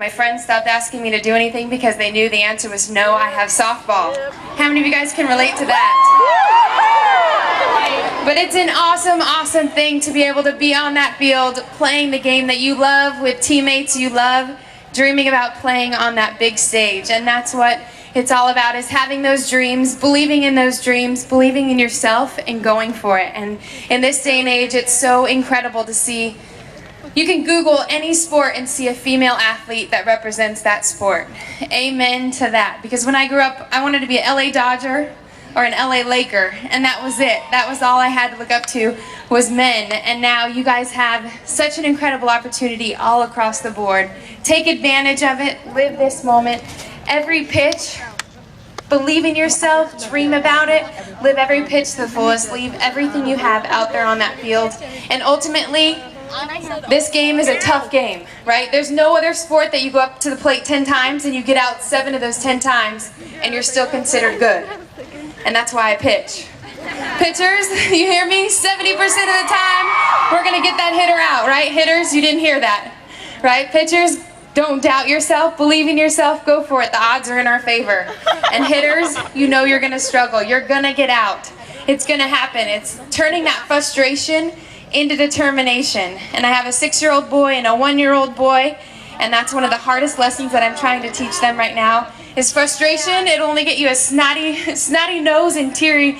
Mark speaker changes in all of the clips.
Speaker 1: My friends stopped asking me to do anything because they knew the answer was no, I have softball. How many of you guys can relate to that? But it's an awesome, awesome thing to be able to be on that field, playing the game that you love with teammates you love, dreaming about playing on that big stage. And that's what it's all about, is having those dreams, believing in those dreams, believing in yourself, and going for it. And in this day and age, it's so incredible to see. You can Google any sport and see a female athlete that represents that sport. Amen to that. Because when I grew up, I wanted to be an LA Dodger or an LA Laker, and that was it. That was all I had to look up to, was men. And now you guys have such an incredible opportunity all across the board. Take advantage of it. Live this moment. Every pitch, believe in yourself, dream about it, live every pitch to the fullest, leave everything you have out there on that field. And ultimately, this game is a tough game, right? There's no other sport that you go up to the plate 10 times and you get out 7 of those 10 times and you're still considered good. And that's why I pitch. Pitchers, you hear me? 70% of the time, we're going to get that hitter out, right? Hitters, you didn't hear that, right? Pitchers, don't doubt yourself, believe in yourself, go for it. The odds are in our favor. And hitters, you know you're going to struggle. You're going to get out. It's going to happen. It's turning that frustration into determination. And I have a 6-year-old boy and a 1-year-old boy, and that's one of the hardest lessons that I'm trying to teach them right now, is frustration. It'll only get you a snotty nose and teary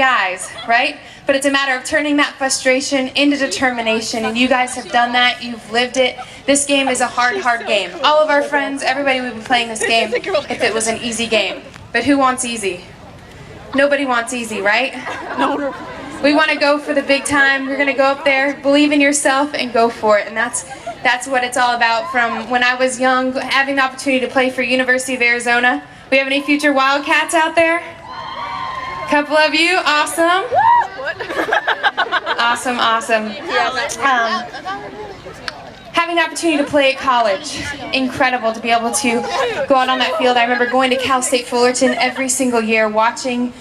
Speaker 1: eyes, right? But it's a matter of turning that frustration into determination, and you guys have done that. You've lived it. This game is a hard game. All of our friends, everybody would be playing this game if it was an easy game. But who wants easy? Nobody wants easy, right? No. We want to go for the big time. We're going to go up there, believe in yourself, and go for it. And that's what it's all about. From when I was young, having the opportunity to play for University of Arizona. We have any future Wildcats out there? Couple of you, awesome. Awesome. Having the opportunity to play at college, incredible to be able to go out on that field. I remember going to Cal State Fullerton every single year, watching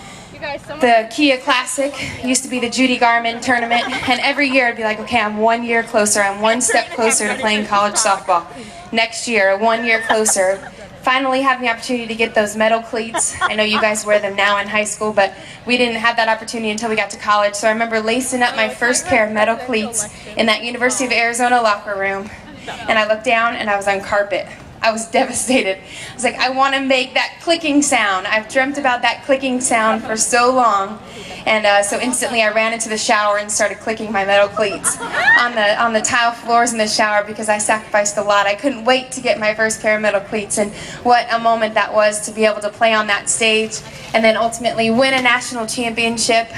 Speaker 1: the Kia Classic. Used to be the Judy Garmin tournament, and every year I'd be like, okay, I'm 1 year closer, I'm one step closer to playing college softball. Next year, 1 year closer. Finally having the opportunity to get those metal cleats. I know you guys wear them now in high school, but we didn't have that opportunity until we got to college. So I remember lacing up my first pair of metal cleats in that University of Arizona locker room, and I looked down and I was on carpet. I was devastated. I was like, I want to make that clicking sound. I've dreamt about that clicking sound for so long. And so instantly I ran into the shower and started clicking my metal cleats on the tile floors in the shower, because I sacrificed a lot. I couldn't wait to get my first pair of metal cleats, and what a moment that was to be able to play on that stage and then ultimately win a national championship.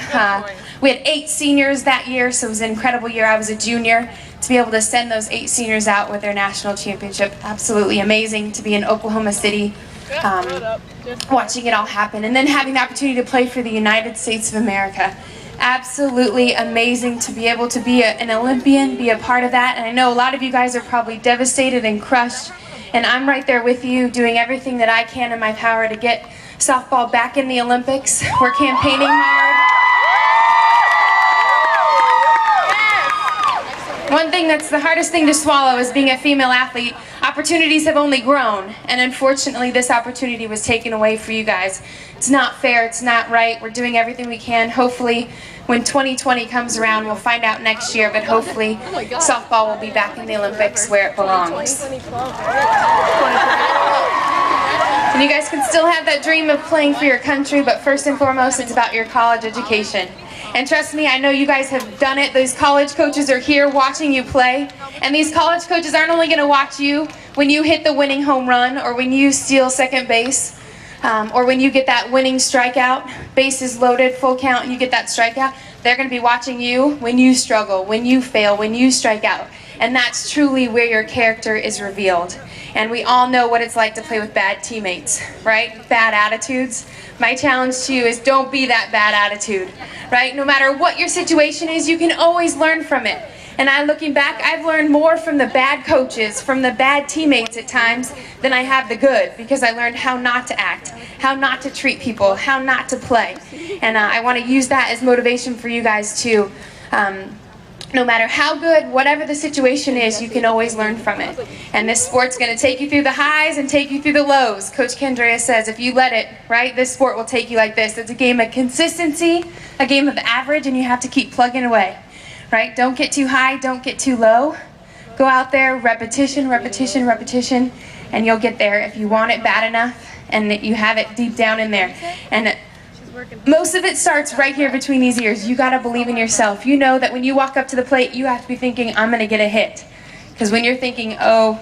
Speaker 1: We had 8 seniors that year, so it was an incredible year. I was a junior. To be able to send those 8 seniors out with their national championship, absolutely amazing. To be in Oklahoma City, watching it all happen, and then having the opportunity to play for the United States of America. Absolutely amazing to be able to be an Olympian, be a part of that. And I know a lot of you guys are probably devastated and crushed, and I'm right there with you, doing everything that I can in my power to get softball back in the Olympics. We're campaigning hard. One thing that's the hardest thing to swallow is being a female athlete. Opportunities have only grown, and unfortunately this opportunity was taken away for you guys. It's not fair, it's not right. We're doing everything we can. Hopefully when 2020 comes around, we'll find out next year, but hopefully softball will be back in the Olympics where it belongs. And you guys can still have that dream of playing for your country, but first and foremost, it's about your college education. And trust me, I know you guys have done it. Those college coaches are here watching you play. And these college coaches aren't only going to watch you when you hit the winning home run, or when you steal second base, or when you get that winning strikeout, bases loaded, full count, and you get that strikeout. They're going to be watching you when you struggle, when you fail, when you strike out. And that's truly where your character is revealed. And we all know what it's like to play with bad teammates, right? Bad attitudes. My challenge to you is don't be that bad attitude, right? No matter what your situation is, you can always learn from it. And looking back, I've learned more from the bad coaches, from the bad teammates at times, than I have the good, because I learned how not to act, how not to treat people, how not to play. And I want to use that as motivation for you guys too. no matter how good, whatever the situation is, you can always learn from it. And this sport's going to take you through the highs and take you through the lows. Coach Kendrea says if you let it, right, this sport will take you like this. It's a game of consistency, a game of average, and you have to keep plugging away, right? Don't get too high, don't get too low. Go out there, repetition, repetition, repetition, and you'll get there if you want it bad enough and you have it deep down in there. And most of it starts right here between these ears. You got to believe in yourself. You know that when you walk up to the plate, you have to be thinking, I'm going to get a hit. Because when you're thinking, oh,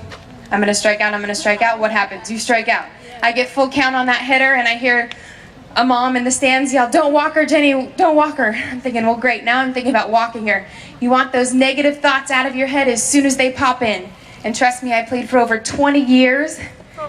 Speaker 1: I'm going to strike out, what happens? You strike out. I get full count on that hitter, and I hear a mom in the stands yell, don't walk her, Jenny, don't walk her. I'm thinking, well, great, now I'm thinking about walking her. You want those negative thoughts out of your head as soon as they pop in. And trust me, I played for over 20 years.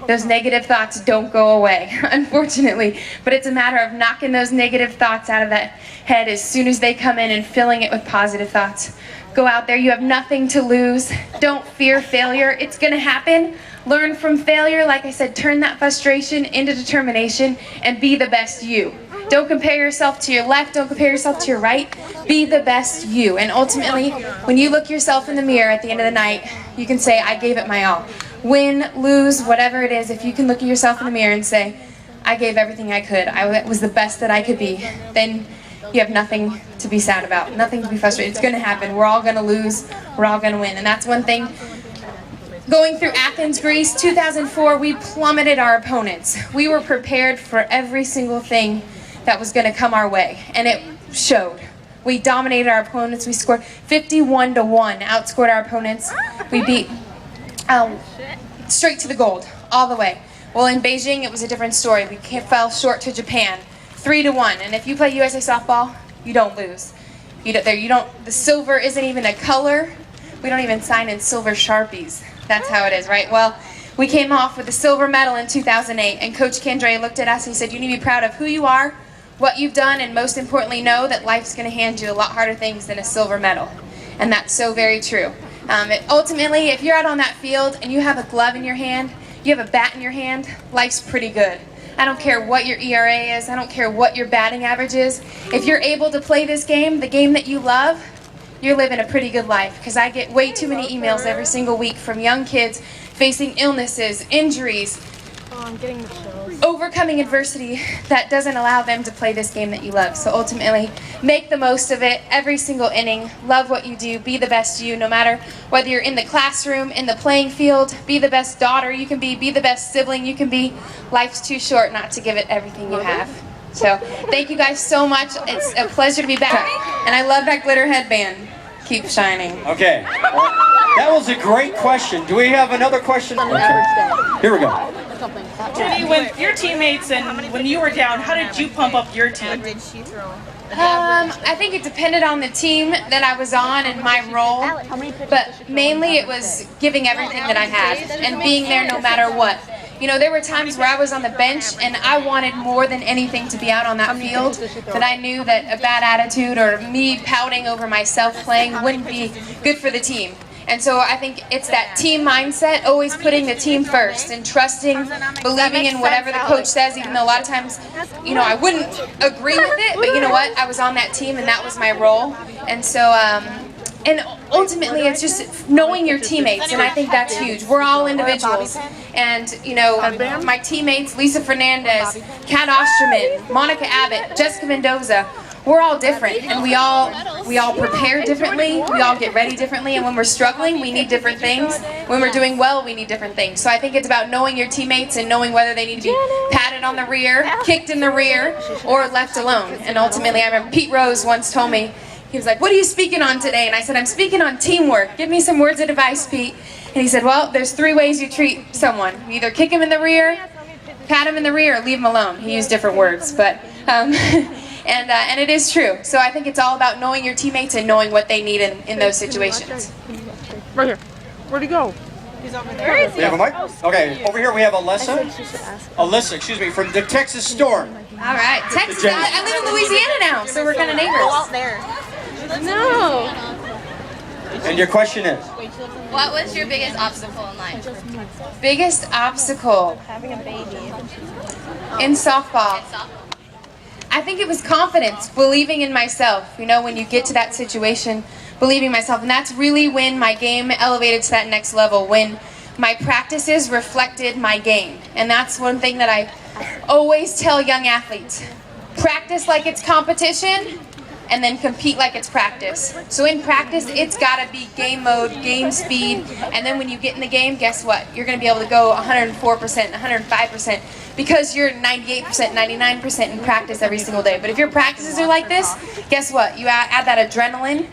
Speaker 1: Those negative thoughts don't go away, unfortunately. But it's a matter of knocking those negative thoughts out of that head as soon as they come in and filling it with positive thoughts. Go out there. You have nothing to lose. Don't fear failure. It's going to happen. Learn from failure. Like I said, turn that frustration into determination and be the best you. Don't compare yourself to your left. Don't compare yourself to your right. Be the best you. And ultimately, when you look yourself in the mirror at the end of the night, you can say, I gave it my all. Win, lose, whatever it is, if you can look at yourself in the mirror and say, I gave everything I could, I was the best that I could be, then you have nothing to be sad about, nothing to be frustrated. It's going to happen. We're all going to lose. We're all going to win. And that's one thing. Going through Athens, Greece, 2004, we plummeted our opponents. We were prepared for every single thing that was going to come our way, and it showed. We dominated our opponents. We scored 51-1, outscored our opponents. We beat straight to the gold, all the way. Well, in Beijing, it was a different story. We fell short to Japan, 3-1. And if you play USA softball, you don't lose. The silver isn't even a color. We don't even sign in silver Sharpies. That's how it is, right? Well, we came off with a silver medal in 2008, and Coach Kendrea looked at us and he said, you need to be proud of who you are, what you've done, and most importantly, know that life's going to hand you a lot harder things than a silver medal. And that's so very true. Ultimately, if you're out on that field and you have a glove in your hand, you have a bat in your hand, life's pretty good. I don't care what your ERA is, I don't care what your batting average is. If you're able to play this game, the game that you love, you're living a pretty good life. Because I get way too many emails every single week from young kids facing illnesses, injuries, overcoming adversity that doesn't allow them to play this game that you love. So ultimately, make the most of it every single inning. Love what you do. Be the best you, no matter whether you're in the classroom, in the playing field. Be the best daughter you can be. Be the best sibling you can be. Life's too short not to give it everything you have. So thank you guys so much. It's a pleasure to be back. And I love that glitter headband. Keep shining.
Speaker 2: Okay. Well, that was a great question. Do we have another question? Okay. Here we go.
Speaker 3: Jenny, with your teammates and when you were down, how did you pump up your team?
Speaker 1: I think it depended on the team that I was on and my role, but mainly it was giving everything that I had and being there no matter what. You know, there were times where I was on the bench and I wanted more than anything to be out on that field, that I knew that a bad attitude or me pouting over myself playing wouldn't be good for the team. And so I think it's that team mindset, always putting the team first and trusting, believing in whatever the coach says, even though a lot of times, you know, I wouldn't agree with it, but you know what, I was on that team and that was my role. And so, and ultimately it's just knowing your teammates, and I think that's huge. We're all individuals, and you know, my teammates, Lisa Fernandez, Kat Osterman, Monica Abbott, Jessica Mendoza, we're all different, and we all prepare differently, we all get ready differently, and when we're struggling, we need different things. When we're doing well, we need different things. So I think it's about knowing your teammates and knowing whether they need to be patted on the rear, kicked in the rear, or left alone. And ultimately, I remember Pete Rose once told me, he was like, what are you speaking on today? And I said, I'm speaking on teamwork. Give me some words of advice, Pete. And he said, well, there's 3 ways you treat someone. You either kick him in the rear, pat him in the rear, or leave him alone. He used different words, but and it is true. So I think it's all about knowing your teammates and knowing what they need in those situations.
Speaker 4: Right here. Where'd he go?
Speaker 3: He's over there.
Speaker 2: We have a mic? Okay, over here we have Alyssa, excuse me, from the Texas Storm.
Speaker 1: All right, Texas. I live in Louisiana now, so we're kind of neighbors.
Speaker 4: No.
Speaker 2: And your question is?
Speaker 5: What was your biggest obstacle in life?
Speaker 1: Biggest obstacle?
Speaker 4: Having a baby.
Speaker 1: In softball. I think it was confidence, believing in myself. You know, when you get to that situation believing in myself. And that's really when my game elevated to that next level, when my practices reflected my game. And that's one thing that I always tell young athletes. Practice like it's competition, and then compete like it's practice. So in practice, it's gotta be game mode, game speed, and then when you get in the game, guess what? You're gonna be able to go 104%, 105%, because you're 98%, 99% in practice every single day. But if your practices are like this, guess what? You add that adrenaline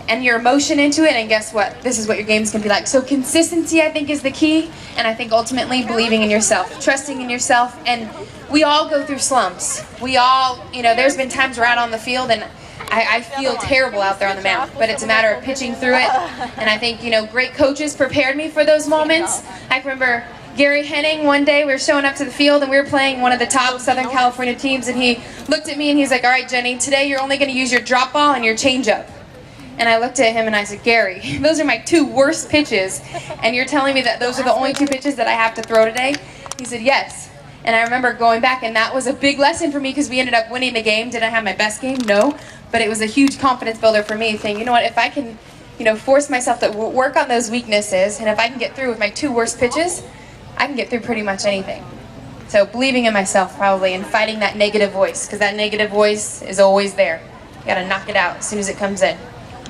Speaker 1: and your emotion into it, and guess what? This is what your game's gonna be like. So consistency, I think, is the key, and I think ultimately believing in yourself, trusting in yourself, and we all go through slumps. We all, there's been times we're out on the field and I feel terrible out there on the mound, but it's a matter of pitching through it, and I think, great coaches prepared me for those moments. I can remember Gary Henning, one day we were showing up to the field and we were playing one of the top Southern California teams, and he looked at me and he's like, all right, Jenny, today you're only gonna use your drop ball and your changeup. And I looked at him and I said, Gary, those are my 2 worst pitches, and you're telling me that those are the only 2 pitches that I have to throw today? He said, yes. And I remember going back, and that was a big lesson for me because we ended up winning the game. Did I have my best game? No. But it was a huge confidence builder for me, saying, you know what, if I can, force myself to work on those weaknesses, and if I can get through with my 2 worst pitches, I can get through pretty much anything. So believing in myself, probably, and fighting that negative voice, because that negative voice is always there. You gotta knock it out as soon as it comes in.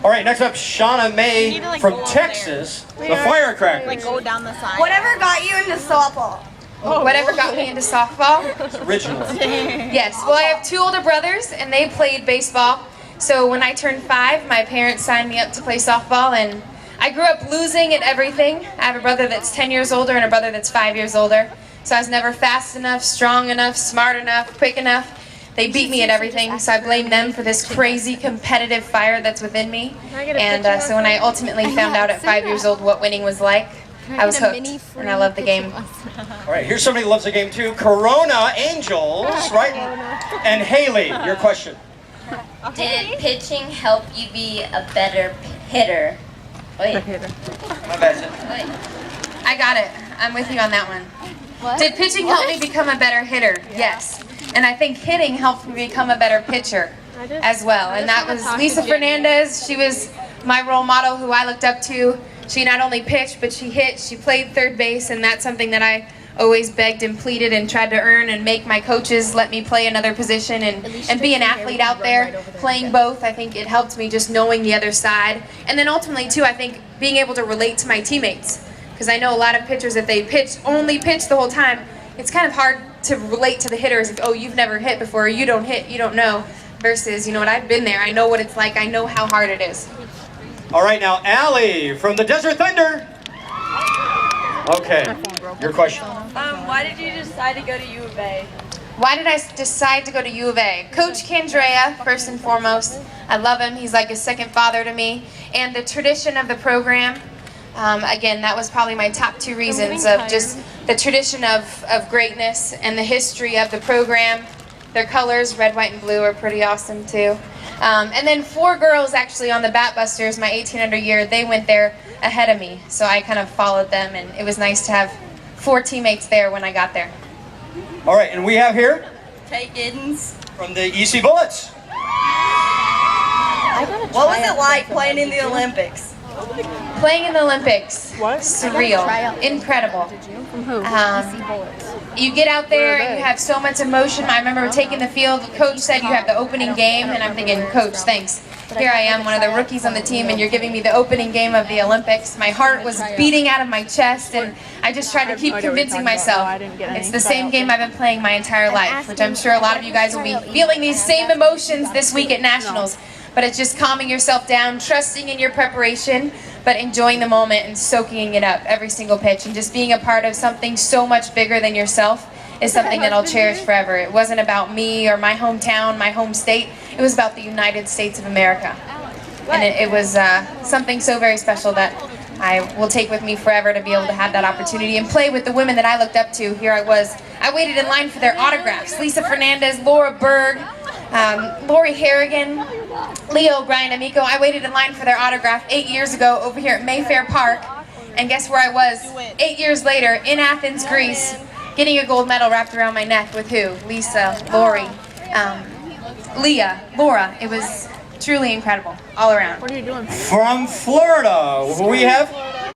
Speaker 2: All right, next up, Shauna May from Texas, the Firecrackers.
Speaker 4: Like go down the side.
Speaker 6: Whatever got you into softball?
Speaker 1: Whatever got me into softball?
Speaker 2: Original.
Speaker 1: Yes, well, I have 2 older brothers, and they played baseball. So when I turned 5, my parents signed me up to play softball, and I grew up losing at everything. I have a brother that's 10 years older and a brother that's 5 years older. So I was never fast enough, strong enough, smart enough, quick enough. They beat me at everything, so I blame them for this crazy competitive fire that's within me. And so when I ultimately found out at 5 years old what winning was like, I was hooked, and I love the game.
Speaker 2: All right, here's somebody who loves the game too. Corona Angels, right? And Haley, your question.
Speaker 5: Did pitching help you be a better hitter? Wait.
Speaker 2: My bad.
Speaker 1: I got it. I'm with you on that one.
Speaker 4: What?
Speaker 1: Did pitching help me become a better hitter? Yes. And I think hitting helped me become a better pitcher as well. And that was Lisa Fernandez. She was my role model, who I looked up to. She not only pitched, but she hit. She played third base, and that's something that I always begged and pleaded and tried to earn and make my coaches let me play another position and be an athlete out there, playing both. I think it helped me just knowing the other side. And then ultimately, too, I think being able to relate to my teammates. Because I know a lot of pitchers, if they only pitch the whole time, it's kind of hard to relate to the hitters. If, oh, you've never hit before, or you don't hit, you don't know. Versus, you know what, I've been there. I know what it's like. I know how hard it is.
Speaker 2: All right, now Allie from the Desert Thunder. Okay, your question.
Speaker 6: Why did you decide to go to U of A?
Speaker 1: Why did I decide to go to U of A? Coach Candrea, first and foremost. I love him. He's like a second father to me. And the tradition of the program, again, that was probably my top 2 reasons of just the tradition of greatness and the history of the program. Their colors, red, white, and blue, are pretty awesome too. And then 4 girls actually on the Bat Busters, my 1800 year, they went there ahead of me. So I kind of followed them, and it was nice to have 4 teammates there when I got there.
Speaker 2: All right, and we have here
Speaker 6: Tay Giddens.
Speaker 2: from the EC Bullets.
Speaker 6: What was it like playing in the Olympics?
Speaker 1: Playing in the Olympics,
Speaker 4: What?
Speaker 1: surreal, incredible.
Speaker 4: From who?
Speaker 1: You get out there and you have so much emotion. I remember taking the field, Coach said you have the opening game, and I'm thinking, Coach, thanks. Here I am, one of the rookies on the team, and you're giving me the opening game of the Olympics. My heart was beating out of my chest, and I just tried to keep convincing myself. It's the same game I've been playing my entire life, which I'm sure a lot of you guys will be feeling these same emotions this week at Nationals. But it's just calming yourself down, trusting in your preparation, but enjoying the moment and soaking it up every single pitch, and just being a part of something so much bigger than yourself is something that I'll cherish forever. It wasn't about me or my hometown, my home state. It was about the United States of America. And it was something so very special that I will take with me forever, to be able to have that opportunity and play with the women that I looked up to. Here I was. I waited in line for their autographs. Lisa Fernandez, Laura Berg, Lori Harrigan, Leo O'Brien, Amico. I waited in line for their autograph 8 years ago over here at Mayfair Park. And guess where I was 8 years later in Athens, Greece, getting a gold medal wrapped around my neck with who? Lisa, Lori, Leah, Laura. It was truly incredible all around.
Speaker 4: What are you doing?
Speaker 2: From Florida, we have